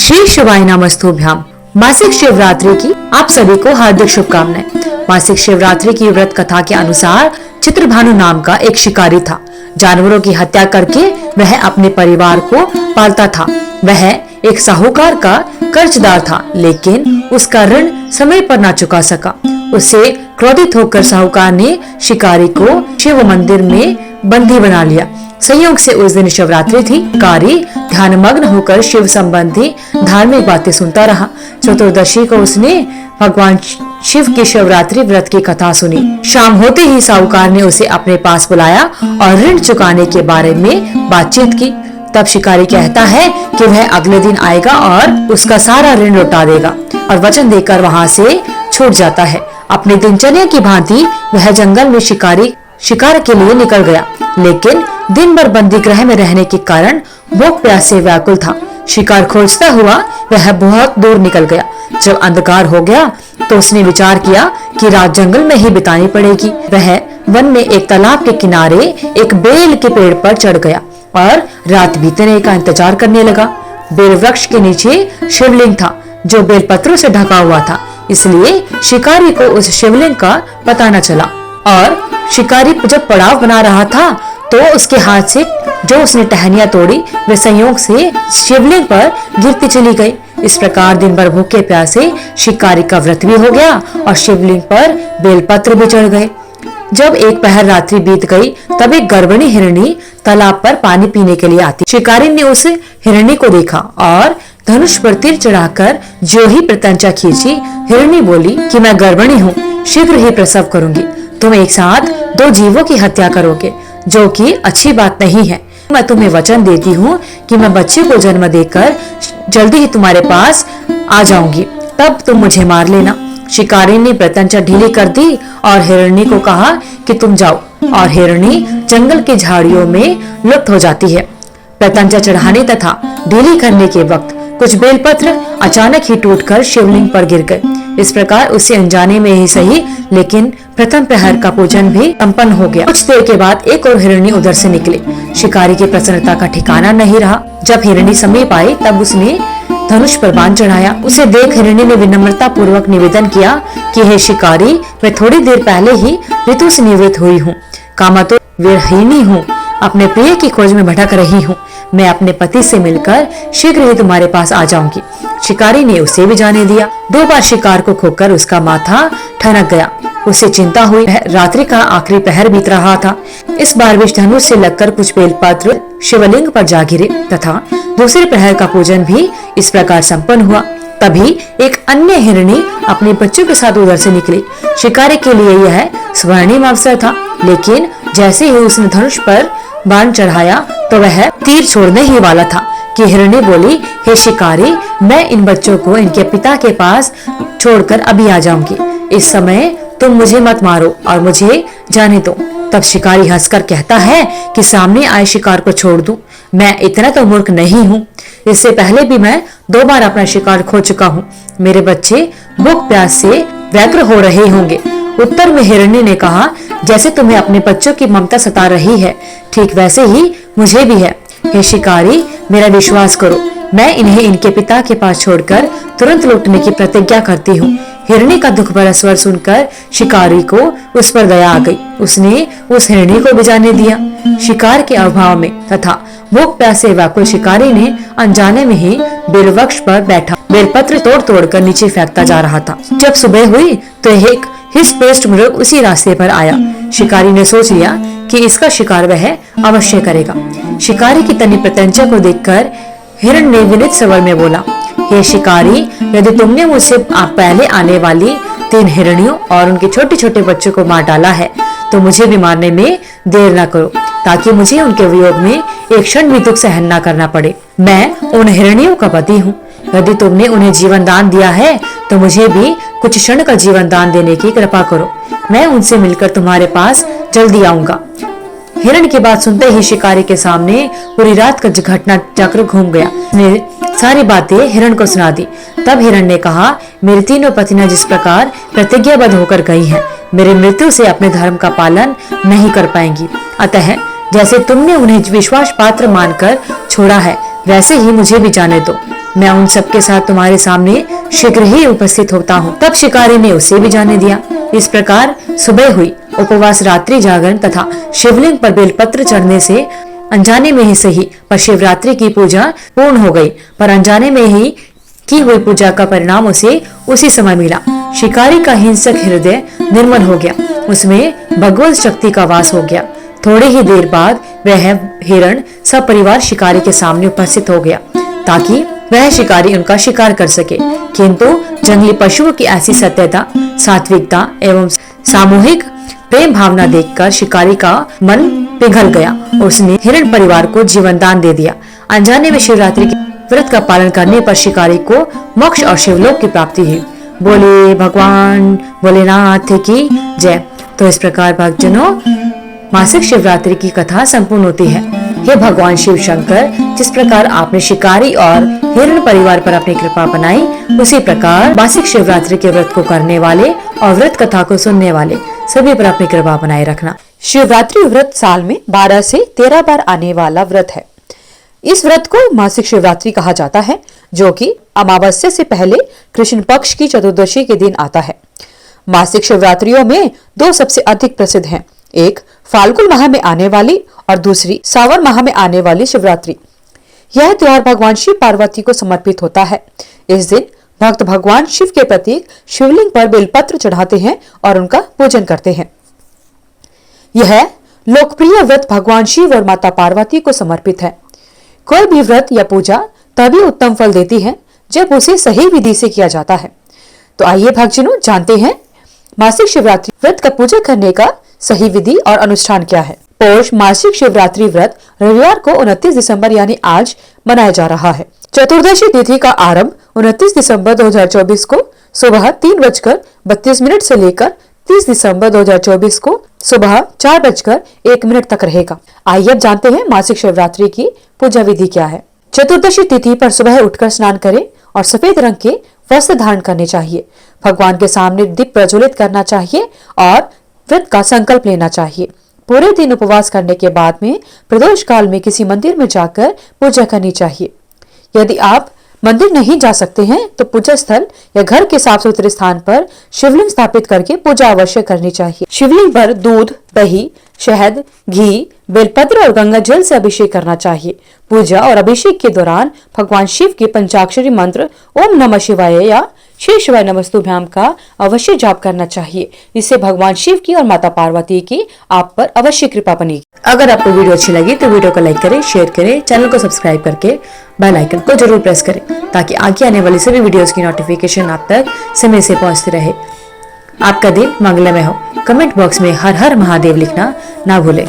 श्री शिवाय नमस्तुभ्याम। मासिक शिवरात्रि की आप सभी को हार्दिक शुभकामनाएं। मासिक शिवरात्रि की व्रत कथा के अनुसार चित्रभानु नाम का एक शिकारी था। जानवरों की हत्या करके वह अपने परिवार को पालता था। वह एक साहूकार का कर्जदार था, लेकिन उसका ऋण समय पर ना चुका सका। उससे क्रोधित होकर साहूकार ने शिकारी को शिव मंदिर में बंदी बना लिया। संयोग से उस दिन शिवरात्रि थी। शिकारी ध्यानमग्न होकर शिव संबंधी धार्मिक बातें सुनता रहा। चतुर्दशी को उसने भगवान शिव की शिवरात्रि व्रत की कथा सुनी। शाम होते ही साहूकार ने उसे अपने पास बुलाया और ऋण चुकाने के बारे में बातचीत की। तब शिकारी कहता है कि वह अगले दिन आएगा और उसका सारा ऋण लौटा देगा, और वचन देकर वहां से छूट जाता है। अपनी दिनचर्या की भांति वह जंगल में शिकार के लिए निकल गया, लेकिन दिन भर बंदी गृह में रहने के कारण भूख प्यास से व्याकुल था। शिकार खोजता हुआ वह बहुत दूर निकल गया। जब अंधकार हो गया तो उसने विचार किया कि रात जंगल में ही बितानी पड़ेगी। वह वन में एक तालाब के किनारे एक बेल के पेड़ पर चढ़ गया और रात बीतने का इंतजार करने लगा। बेल वृक्ष के नीचे शिवलिंग था जो बेलपत्रों से ढका हुआ था, इसलिए शिकारी को उस शिवलिंग का पता न चला। और शिकारी जब पड़ाव बना रहा था तो उसके हाथ से जो उसने टहनियां तोड़ी वे संयोग से शिवलिंग पर गिरती चली गई। इस प्रकार दिन भर भूखे प्यासे शिकारी का व्रत भी हो गया और शिवलिंग पर बेलपत्र भी चढ़ गए। जब एक पहर रात्रि बीत गई तब एक गर्भिणी हिरणी तालाब पर पानी पीने के लिए आती। शिकारी ने उस हिरणी को देखा और धनुष पर तीर चढ़ाकर जो ही प्रत्यंचा खींची। हिरणी बोली कि मैं गर्भिणी हूँ, शीघ्र ही प्रसव करूंगी। तुम एक साथ दो जीवों की हत्या करोगे, जो कि अच्छी बात नहीं है। मैं तुम्हें वचन देती हूँ कि मैं बच्चे को जन्म देकर जल्दी ही तुम्हारे पास आ जाऊंगी, तब तुम मुझे मार लेना। शिकारी ने प्रत्यंचा ढीली कर दी और हिरणी को कहा कि तुम जाओ, और हिरणी जंगल की झाड़ियों में लुप्त हो जाती है। प्रत्यंचा चढ़ाने तथा ढीली करने के वक्त कुछ बेलपत्र अचानक ही टूटकर शिवलिंग पर गिर गए। इस प्रकार उसे अनजाने में ही सही, लेकिन प्रथम प्रहर का पूजन भी संपन्न हो गया। कुछ देर के बाद एक और हिरणी उधर से निकली। शिकारी की प्रसन्नता का ठिकाना नहीं रहा। जब हिरणी समीप आई तब उसने धनुष पर बाण चढ़ाया। उसे देख हिरणी ने विनम्रता पूर्वक निवेदन किया कि हे शिकारी, मैं थोड़ी देर पहले ही ऋतु से निवृत्त हुई हूँ, कामातुर विरहिणी हूँ, अपने प्रिय की खोज में भटक रही हूँ। मैं अपने पति से मिलकर शीघ्र ही तुम्हारे पास आ जाऊंगी। शिकारी ने उसे भी जाने दिया। 2 बार शिकार को खोकर उसका माथा ठनक गया। उसे चिंता हुई। रात्रि का आखिरी पहर बीत रहा था। इस बार भी धनुष से लगकर कुछ बेलपत्र शिवलिंग पर जा गिरे तथा दूसरे प्रहर का पूजन भी इस प्रकार संपन्न हुआ। तभी एक अन्य हिरणी अपने बच्चों के साथ उधर से निकली। शिकारी के लिए यह स्वर्णिम अवसर था, लेकिन जैसे ही उसने धनुष पर बाण चढ़ाया तो वह तीर छोड़ने ही वाला था कि हिरणी बोली, हे शिकारी, मैं इन बच्चों को इनके पिता के पास छोड़कर अभी आ जाऊंगी। इस समय तुम मुझे मत मारो और मुझे जाने दो। तब शिकारी हंसकर कहता है कि सामने आए शिकार को छोड़ दूं? मैं इतना तो मूर्ख नहीं हूँ। इससे पहले भी मैं 2 बार अपना शिकार खो चुका हूँ। मेरे बच्चे भूख प्यास से व्यग्र हो रहे होंगे। उत्तर में हिरणी ने कहा, जैसे तुम्हें अपने बच्चों की ममता सता रही है, ठीक वैसे ही मुझे भी है। हे शिकारी, मेरा विश्वास करो, मैं इन्हें इनके पिता के पास छोड़कर तुरंत लौटने की प्रतिज्ञा करती हूँ। हिरणी का दुख भरा स्वर सुनकर शिकारी को उस पर दया आ गई। उसने उस हिरणी को भी जाने दिया। शिकार के अभाव में तथा भूख प्यास से व्याकुल शिकारी ने अनजाने में ही बेलवृक्ष पर बैठा बेलपत्र तोड़ तोड़ कर नीचे फेंकता जा रहा था। जब सुबह हुई तो एक हिस्सपेस्ट मृग उसी रास्ते पर आया। शिकारी ने सोच लिया कि इसका शिकार वह अवश्य करेगा। शिकारी की तनी प्रत्यंचा को देखकर हिरण ने विनीत स्वर में बोला, हे शिकारी, यदि तुमने मुझसे पहले आने वाली 3 हिरणियों और उनके छोटे छोटे बच्चों को मार डाला है तो मुझे भी मारने में देर न करो, ताकि मुझे उनके वियोग में एक क्षण भी दुख सहन न करना पड़े। मैं उन हिरणियों का पति हूँ। यदि तुमने उन्हें जीवन दान दिया है तो मुझे भी कुछ क्षण का जीवन दान देने की कृपा करो। मैं उनसे मिलकर तुम्हारे पास जल्दी आऊंगा। हिरण की बात सुनते ही शिकारी के सामने पूरी रात का घटना चक्र घूम गया। उसने सारी बातें हिरण को सुना दी। तब हिरण ने कहा, मेरी 3 पत्नियां जिस प्रकार प्रतिज्ञाबद्ध होकर गई हैं, मेरे मृत्यु से अपने धर्म का पालन नहीं कर पाएंगी। अतः जैसे तुमने उन्हें विश्वास पात्र मानकर छोड़ा है, वैसे ही मुझे भी जाने दो। मैं उन सबके साथ तुम्हारे सामने शीघ्र ही उपस्थित होता हूँ। तब शिकारी ने उसे भी जाने दिया। इस प्रकार सुबह हुई। उपवास, रात्रि जागरण तथा शिवलिंग पर बेलपत्र चढ़ने से अनजाने में ही सही पर शिवरात्रि की पूजा पूर्ण हो गई। पर अनजाने में ही की हुई पूजा का परिणाम उसे उसी समय मिला। शिकारी का हिंसक हृदय निर्मल हो गया, उसमें भगवत शक्ति का वास हो गया। थोड़ी ही देर बाद वह हिरण सब परिवार शिकारी के सामने उपस्थित हो गया ताकि वह शिकारी उनका शिकार कर सके। किंतु जंगली पशुओं की ऐसी सत्यता, सात्विकता एवं सामूहिक प्रेम भावना देखकर शिकारी का मन पिघल गया। उसने हिरण परिवार को जीवन दान दे दिया। अनजाने में शिवरात्रि के व्रत का पालन करने पर शिकारी को मोक्ष और शिवलोक की प्राप्ति हुई। बोले भगवान भोलेनाथ की जय। तो इस प्रकार भक्तजनों मासिक शिवरात्रि की कथा संपूर्ण होती है। हे भगवान शिव शंकर, जिस प्रकार आपने शिकारी और हिरण परिवार पर अपनी कृपा बनाई, उसी प्रकार मासिक शिवरात्रि के व्रत को करने वाले और व्रत कथा को सुनने वाले सभी पर अपनी कृपा बनाए रखना। शिवरात्रि व्रत साल में 12 से 13 बार आने वाला व्रत है। इस व्रत को मासिक शिवरात्रि कहा जाता है, जो कि अमावस्या से पहले कृष्ण पक्ष की चतुर्दशी के दिन आता है। मासिक शिवरात्रियों में दो सबसे अधिक प्रसिद्ध हैं, एक फाल्गुन माह में आने वाली और दूसरी सावन माह में आने वाली शिवरात्रि। यह त्योहार भगवान शिव पार्वती को समर्पित होता है। इस दिन भक्त भगवान शिव के प्रतीक शिवलिंग पर बेलपत्र चढ़ाते हैं और उनका पूजन करते हैं। यह लोकप्रिय व्रत भगवान शिव और माता पार्वती को समर्पित है। कोई भी व्रत या पूजा तभी उत्तम फल देती है जब उसे सही विधि से किया जाता है। तो आइए भक्तजनों जानते हैं मासिक शिवरात्रि व्रत का पूजा करने का सही विधि और अनुष्ठान क्या है। पौष मासिक शिवरात्रि व्रत रविवार को 29 दिसंबर यानी आज मनाया जा रहा है। चतुर्दशी तिथि का आरंभ 29 दिसंबर 2024 को सुबह 3:32 से लेकर 30 दिसंबर 2024 को सुबह 4:01 तक रहेगा। आइए अब जानते हैं मासिक शिवरात्रि की पूजा विधि क्या है। चतुर्दशी तिथि पर सुबह उठकर स्नान करें और सफेद रंग के वस्त्र धारण करने चाहिए। भगवान के सामने दीप प्रज्वलित करना चाहिए और व्रत का संकल्प लेना चाहिए। पूरे दिन उपवास करने के बाद में प्रदोष काल में किसी मंदिर में जाकर पूजा करनी चाहिए। यदि आप मंदिर नहीं जा सकते हैं तो पूजा स्थल या घर के साफ सुथरे स्थान पर शिवलिंग स्थापित करके पूजा अवश्य करनी चाहिए। शिवलिंग पर दूध, दही, शहद, घी, बेलपत्र और गंगा जल से अभिषेक करना चाहिए। पूजा और अभिषेक के दौरान भगवान शिव के पंचाक्षरी मंत्र ओम नमः शिवाय या श्री शिवाय नमस्तुभ्याम का अवश्य जाप करना चाहिए। इससे भगवान शिव की और माता पार्वती की आप पर अवश्य कृपा बनेगी। अगर आपको वीडियो अच्छी लगी तो वीडियो को लाइक करें, शेयर करें, चैनल को सब्सक्राइब करके बेल आइकन को जरूर प्रेस करें ताकि आगे आने वाली सभी वीडियोस की नोटिफिकेशन आप तक समय से पहुंचती रहे। आपका दिन मंगलमय हो। कमेंट बॉक्स में हर हर महादेव लिखना ना भूलें।